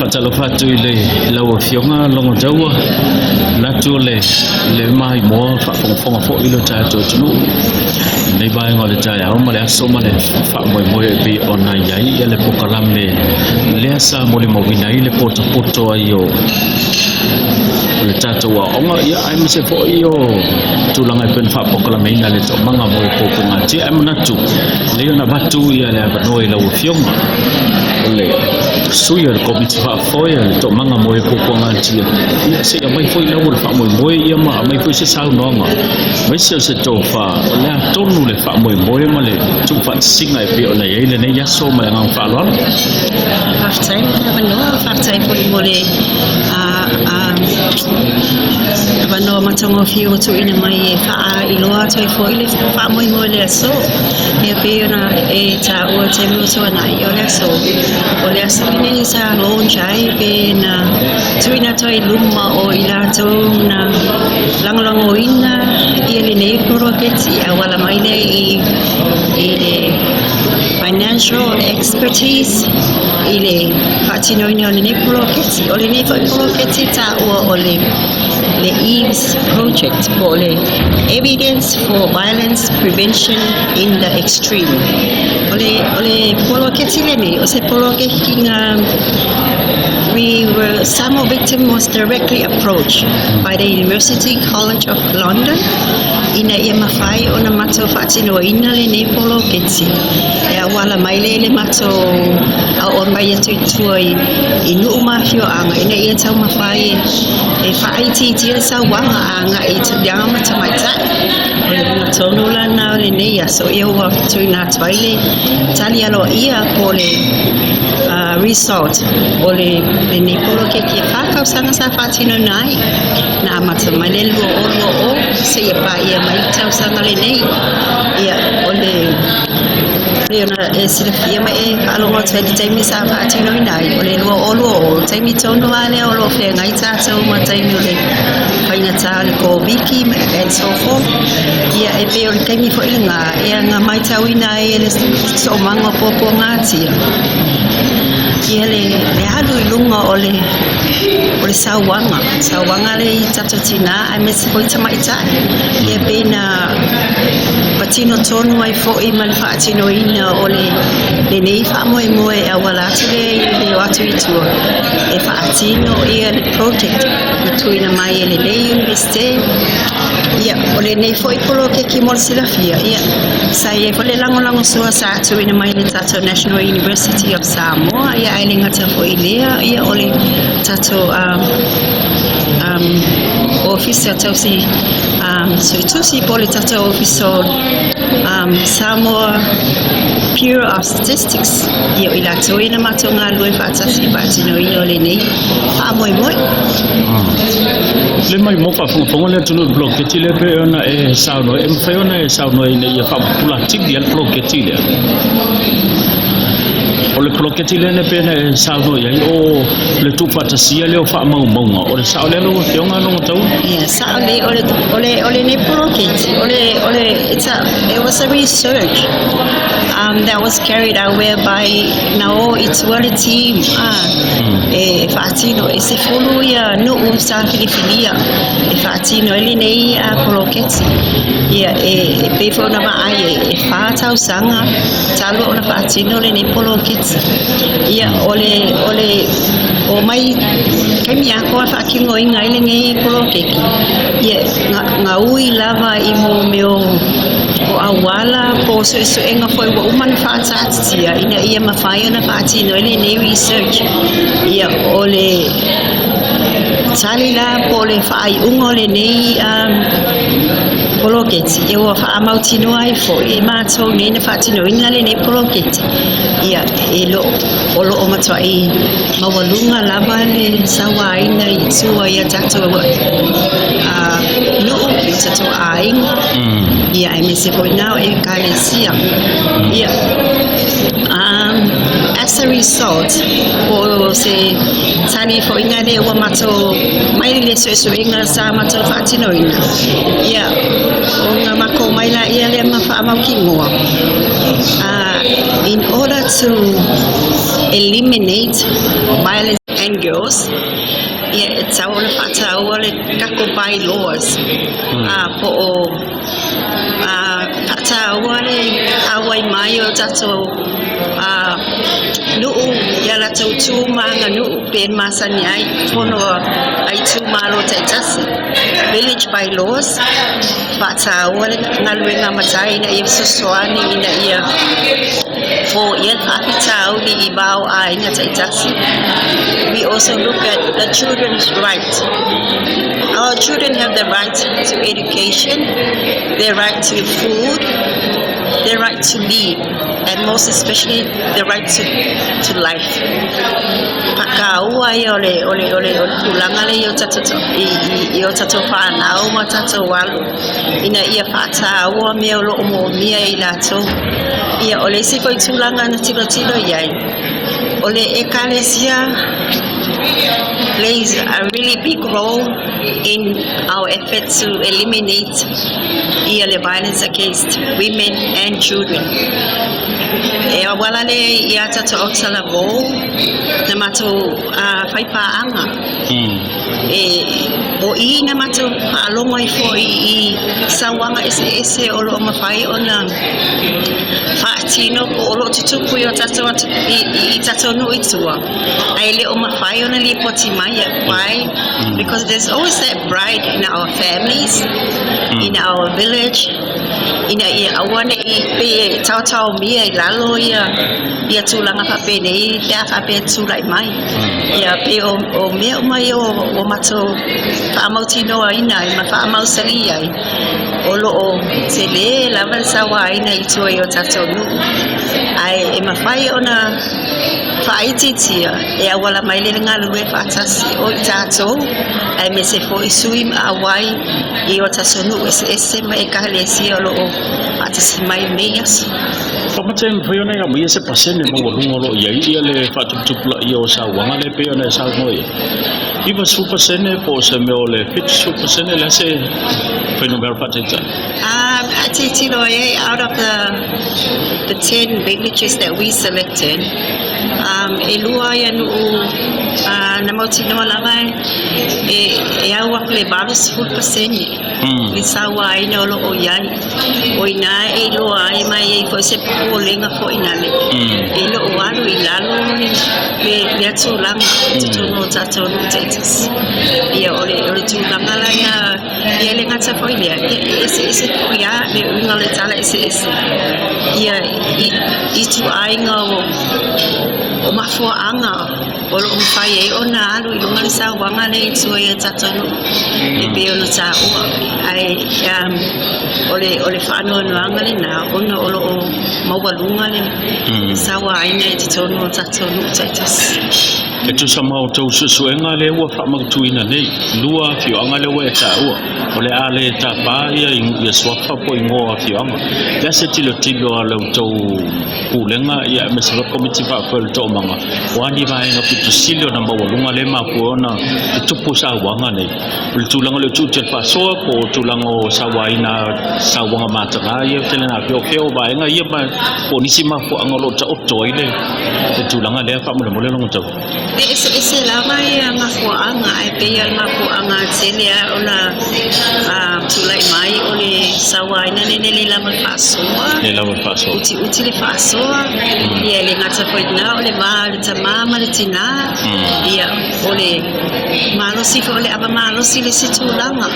fatalo fatu ile lawa fionga longo jawa latu le mai mo fa fonga fo ilo tato tulu nei bai ngole jaya o male aso male fa mo be ona yai ele pokalam le sa mo le movina ile poto ayo le tato wa onga ya ai me se fo iyo tulanga pen fa pokalam ina le to manga mo popo ngati ai manatu le na batu ya le no ile lawa fionga le suya komiti fa foya to manga mo popo ngati ya se mai foi la ul fa mo ia ma mai foi se sau nonga mai se to fa le tonu le fa mo ma le tu fa singa e pe ona ile ne ya so mai ngang fa lo Partai foi le no matongo fio tu ina mai fa iloa toi foi le fa mo le so e pe ona e ta o te mo so na yo le so o le so ni sa lo jai pe na tu ina toi luma o ila to na lango ina ile nei projects ya wala mai nei ile financial expertise ile fatino ina nei projects ole nei projects ta o le EVES project for the evidence for violence prevention in the extreme. Some victim was directly approached by the University College of London in a EMFI on a mato fatino in a ne polo ketsi. Wala maile mato on by a tuoi in Umafio anga in a yeta mafai a faaitiitia Sauaga anga it's down to my time. Tonula now in a so you walk to not toilet Talialo ia pole resort ole ne polo keki faka usanga sa fatino nai na matamalelo o se pa ia mai tau sanga le nei ia ole Leona Silvia mai alongo tedi taimi sa fatino nai ole lo taimi tono ale o fe ngai ta so mataimi le faina ta ko Vicky and so forth ia e pe ole taimi fo inga ia nga mai tau ina ele so manga popo ngati ia le halu ilunga ole Sauaga le tato tina ai me se foi tama ita ia pe na patino tonu ai fo i mal fatino ina ole le nei fa mo e wala tule le watu itu e fatino ia le project between mai le university ia ole nei foi polo ke ki mol silafia ia sai e fole lango so sa tu ina mai le tato National University of Samoa ia ai le ngata fo ilea ia ole tato office tausi so tusi pole tato office Samoa Bureau of Statistics ia ila to ina matonga loi fatasi batino io le nei fa moi le mai mo fa fonga le tunu blog ke tile pe ona e sauno e fa ona e sauno ina ia fa pula tik dia blog ke tile o le proketile ne pena e sauno ia o le tupata sia le o fa maunga o le sao le no fionga no tau ia sao le ole ne proketi ole it was a research that was carried out whereby now it's well a team e fatino e se fulu ia no usa filia e fatino ele nei a proketi ia e pe fona mai e fa tau sanga talo ona fatino le nei proketi ia ole o mai kai mia ko fa kingo inga ile ngai prokeki ia nga ui lava I mo meo o awala po so enga foi wa uman fa tsatia ina ia mafai na fatino ile nei research ia ole Salila pole fai ungole nei proketi e o fa mautino ai fo e mato nei na fatino ina le nei proketi ia elo olo o matai mawalunga lava le sawa ina itsua ia tato no tato ai ia I me se foi now e kalesia ia as a result o se tani foi ina le o mato mai le so inga sa mato fatino ina ia o nga mako mai la ia le mafa makingoa in order to eliminate violence and girls. It's our kako bylaws. Po awai mai o tato nuu yala tau tūmanga nuu pen masani ai pono ai tūmaro te tasi village bylaws whataawale ngalue ngā matai na ia susuani ina ia for ia whapitau ni I bao a ina te tasi. We also look at the children's rights. Our children have the right to education, their right to food, their right to live, and most especially the right to life. Pakaua ole tulanga le yo tato whanau ma tato walu. Ina ia whataua mea lo mo mea I lato. Ia ole siko I tulanga na tilo iai. Ole ekalesia plays a really big role in our effort to eliminate violence against women and children. E awala le ia tato oksala vo na mato whaipaanga. O I na mato alongo I fo I Sauaga ese o lo mawhai o na whaatino po o lo tutupu I o tato I tato nui tua. Ai le o mawhai o na li poti maya. Why? Because there's always that pride in our families, in our village. Ina ia awane I pe tau mia I lalo ia tulanga pape nei ia pape tulai mai. Ia pe o mea mai o mato whaamautino aina I ma whaamausari ai. O loo te le lava sawa aina I tua I o tatou nu. Ai e mawhai o na faaitiitia e awala mai le ngā lue whaatasi o I tatou. Ai me se fo I sui ma awai I o tatou nu ese ma e kahalesia o loo whaatasi mai meias. Pamaten phoyone ya mia se pasene mo lungo lo ia ia le faatupulaia o Sauaga le pe ona Sauaga. Iva super sene po se me ole fit super sene la se phenomenal patenta. Atitilo out of the 10 villages that we selected, elua ya nu na mautino lava e au le balos full pasene. Li sawa ina o lo o iai o ina e lo ai mai e foi se po lenga fo ina le e lo o alu I lalo le atu langa to no tato no tetas ia ole tu langa la ia le ngata fo ile ese ko ia le unga le tala ese ia I tu ainga o mafuanga o lo mfai e ona alu I lunga Sauaga le tu ia tato no e pe ono ta ai ole whanau nuanga le nā ona o loo maualunga le sawa aina I te tono tatonu taitas. E tu Samoa tau susuenga le ua whamautuina nei lua whioanga le ua e tā ua o le a le tā pāia I swafa po I ngoa whioanga le se tilo a lau tau kulenga ia me se komiti whapel tō manga wani vaenga pitu silio na maualunga le makuona I tupu Sauaga nei le tūlanga le tūtel whasoa po tūlanga o Sauaina Sauaga matanga ia tele na whio vaenga ia ma po nisi mafuanga lo ta oto ile le tūlanga le whamule longo tau. Ese lama ia mafuanga ai pe ia mafuanga tele ona tulai mai o le Sauaina le lama whasoa. Le lama whasoa. Uti le whasoa ia le ngata poina o le maa le tamama le tina ia o le malosi fo le aba malosi le situlanga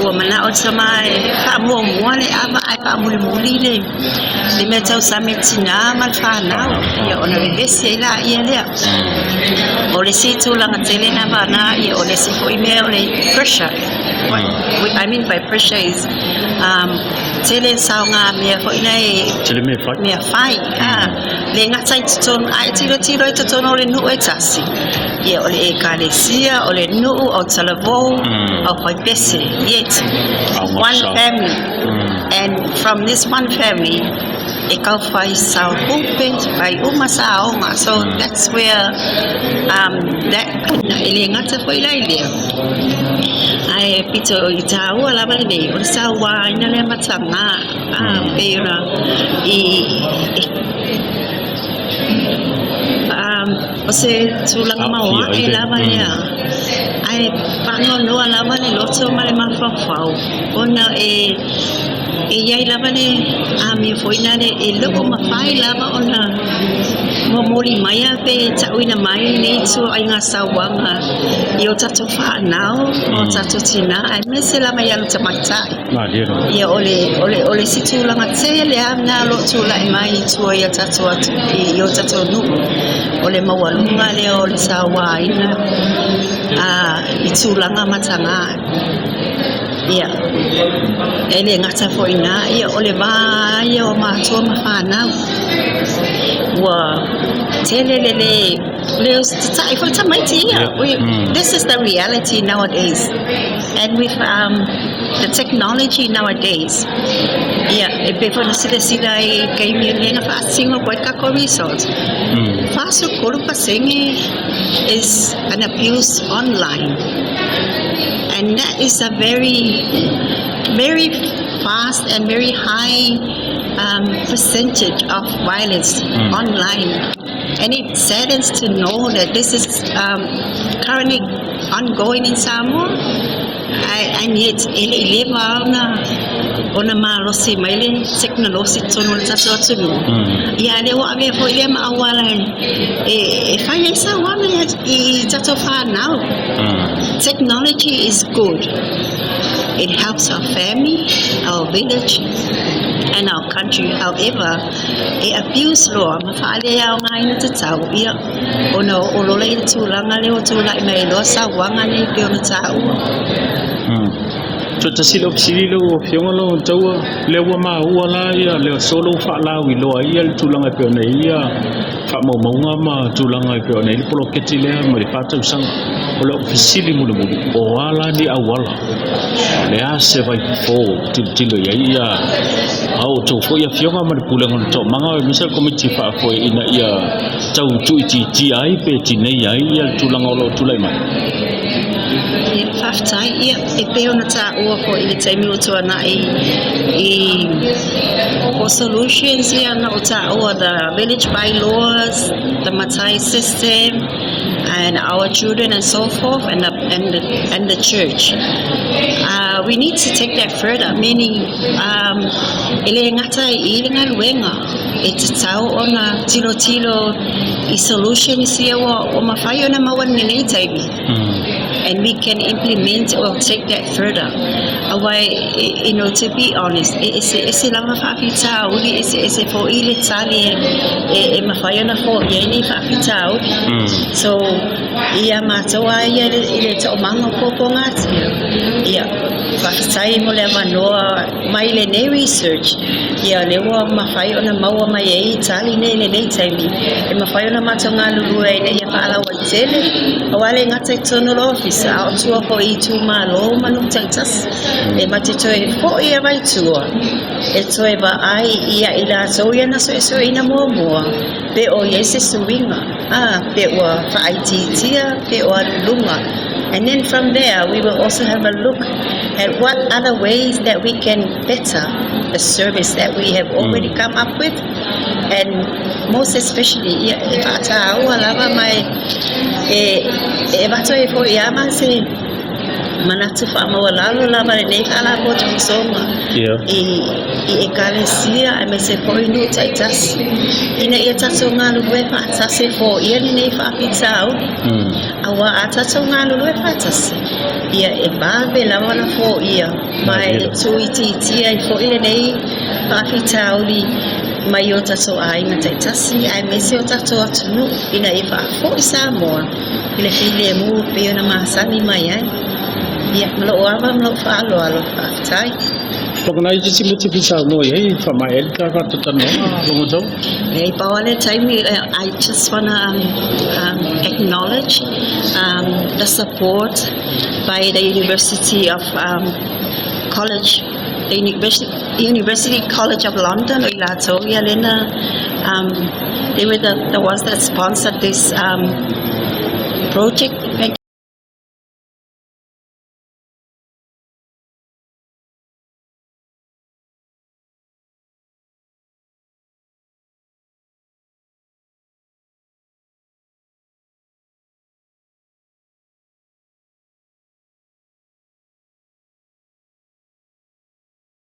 ua mana o tama e whaamua le aba ai whaamuli le mea tau sa me tina ma le whanau ia ona le vesi ai la ia lea o le situlanga tele na vana ia o le sifo I mea o le pressure. What I mean by pressure is tele saunga mea fo ina e tele mea whai le ngata I tutono ai tiro I tutono o le nuu e tasi ia o le ekalesia o le nuu o talavo o whai pese yet one family and from this one family e kau whai sao pupe whai uma saonga so that's where that ele ngata fo ila ilea ai pito I tāua lava le nei o le Sauaina le matanga pera o se tulanga mawa e lava ia ai pango noa lava le loto ma le mafafau ona e iai lava le a mi foina le e loko mafai lava ona momoli mai pe tauina mai nei tu ai ngā Sauaga i o tato whanau o tato tina ai me se lava ia luta matai ia ole si tūlanga te le amna lo tūla e mai i tua i o tato nu ole mawalunga le o le Sauaga i tūlanga matanga ia ele ngata foina ia ole va ia o matua mawhanau wa telelele this is the reality nowadays, and with the technology nowadays, before the sila came in a fasting of what resort. Fasu Kurupa singing is an abuse online, and that is a very, very fast and very high percentage of violence online. And it saddens to know that this is currently ongoing in Samoa. And yet, ele ona malosi maile technology tono tato tunu. Ya le wa me fo ile ma awala e faia Sauaga I tato fa now. Technology is good. It helps our family, our village, and our country. However, abuse law mafale ya ngai te tau ia ona olola I tulanga le o tula mai lo Sauaga ni pe ona tau. Tota silo psilo fionga lo taua le wa ma ua la ia le solo fa la wi lo ia le tulanga pe ona ia fa mo monga ma tulanga pe ona le polo ketile ma le pata usanga o fisili mu o wala ni awala le ase vai fo tilo ia au to fo ia fionga ma le pulanga to manga misal komiti fa fo ina ia tau tu ti ai pe ti nei ai ia tulanga lo tulai mai Faftai ia e pe ona ta ua ko I taimi o tuana for solutions ia na o ta ua the village bylaws, the matai system, and our children and so forth, and the church. We need to take that further, meaning ele ngata I nga luenga e te tau ona tilo I solution isia o mawhai ona mawan nei taimi. And we can implement or take that further. Away, to be honest, it's lava fafita uli it's for ile tali e mafayona for yeni fafita. So ia matoa ia ile to mango popo ngati. Ia fafita mo le manoa mai le ne research. Ia lewa mafayona maua mai e tali ne taimi. E mafayona matonga lulu e ia fala wa tele. Awale ngata tono office out to I to malo manutaitas e matitoe fo ia vai tua e toe ba ai ia ila so ia na so ina mo pe o yese suinga pe o faaitiitia pe o lunga. And then from there we will also have a look at what other ways that we can better the service that we have already come up with, and most especially if ata lava mai e bato e fo ia ma se manatu fa ma lalo lava le kala ko tsoma I ekalesia me se po inu taitas ina ia tatsonga lu e fa se fo ia ni fa pitao awa atatsonga lu e fa tas ia e babe lava na fo ia mai tuiti ai fo ia nei fa pitao li mai o tato ai na taitasi ai me se o tato atunu ina e fa fo Samoa ile file mu pe ona masani mai ai ia mlo ava mlo fa alo fa tai Pagana I just muti bisa no ye fa mai el ka to tano lo jo ei pawale time I just wanna acknowledge the support by the University of College, the University College of London, they were the ones that sponsored this project.